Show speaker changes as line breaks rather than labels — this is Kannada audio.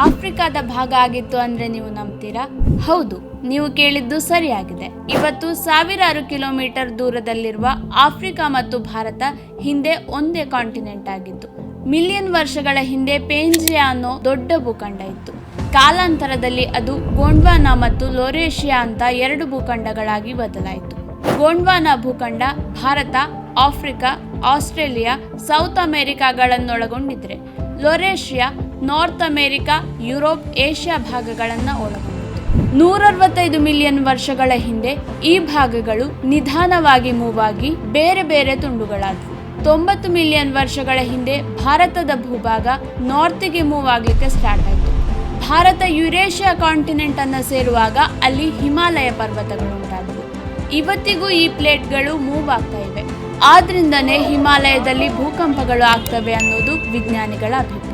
ಆಫ್ರಿಕಾದ ಭಾಗ ಆಗಿತ್ತು ಅಂದ್ರೆ ನೀವು ನಂಬ್ತೀರಾ? ಹೌದು, ನೀವು ಕೇಳಿದ್ದು ಸರಿಯಾಗಿದೆ. ಇವತ್ತು ಸಾವಿರಾರು ಕಿಲೋಮೀಟರ್ ದೂರದಲ್ಲಿರುವ ಆಫ್ರಿಕಾ ಮತ್ತು ಭಾರತ ಹಿಂದೆ ಒಂದೇ ಕಾಂಟಿನೆಂಟ್ ಆಗಿತ್ತು. ಮಿಲಿಯನ್ ವರ್ಷಗಳ ಹಿಂದೆ ಪೇಂಜಿಯಾ ಅನ್ನೋ ದೊಡ್ಡ ಭೂಖಂಡ ಇತ್ತು. ಕಾಲಾಂತರದಲ್ಲಿ ಅದು ಗೊಂಡ್ವಾನಾ ಮತ್ತು ಲೊರೇಷಿಯಾ ಅಂತ ಎರಡು ಭೂಖಂಡಗಳಾಗಿ ಬದಲಾಯಿತು. ಗೊಂಡ್ವಾನಾ ಭೂಖಂಡ ಭಾರತ, ಆಫ್ರಿಕಾ, ಆಸ್ಟ್ರೇಲಿಯಾ, ಸೌತ್ ಅಮೆರಿಕಾಗಳನ್ನೊಳಗೊಂಡಿದ್ರೆ Laurasia North America, Europe, Asia ಭಾಗಗಳನ್ನು ಒಳಗೊಂಡಿತ್ತು. 165 ಮಿಲಿಯನ್ ವರ್ಷಗಳ ಹಿಂದೆ ಈ ಭಾಗಗಳು ನಿಧಾನವಾಗಿ ಮೂವ್ ಆಗಿ ಬೇರೆ ಬೇರೆ ತುಂಡುಗಳಾದವು. 90 ಮಿಲಿಯನ್ ವರ್ಷಗಳ ಹಿಂದೆ ಭಾರತದ ಭೂಭಾಗ ನಾರ್ತಿಗೆ ಮೂವ್ ಆಗ್ಲಿಕ್ಕೆ ಸ್ಟಾರ್ಟ್ ಆಯಿತು. ಭಾರತ ಯುರೇಷಿಯಾ ಕಾಂಟಿನೆಂಟ್ ಅನ್ನು ಸೇರುವಾಗ ಅಲ್ಲಿ ಹಿಮಾಲಯ ಪರ್ವತಗಳು ಉಂಟಾದವು. ಇವತ್ತಿಗೂ ಈ ಪ್ಲೇಟ್ಗಳು ಮೂವ್ ಆಗ್ತಾ ಇವೆ. ಆದ್ರಿಂದನೇ ಹಿಮಾಲಯದಲ್ಲಿ ಭೂಕಂಪಗಳು ಆಗ್ತವೆ ಅನ್ನೋದು ವಿಜ್ಞಾನಿಗಳ ಅಭಿಪ್ರಾಯ.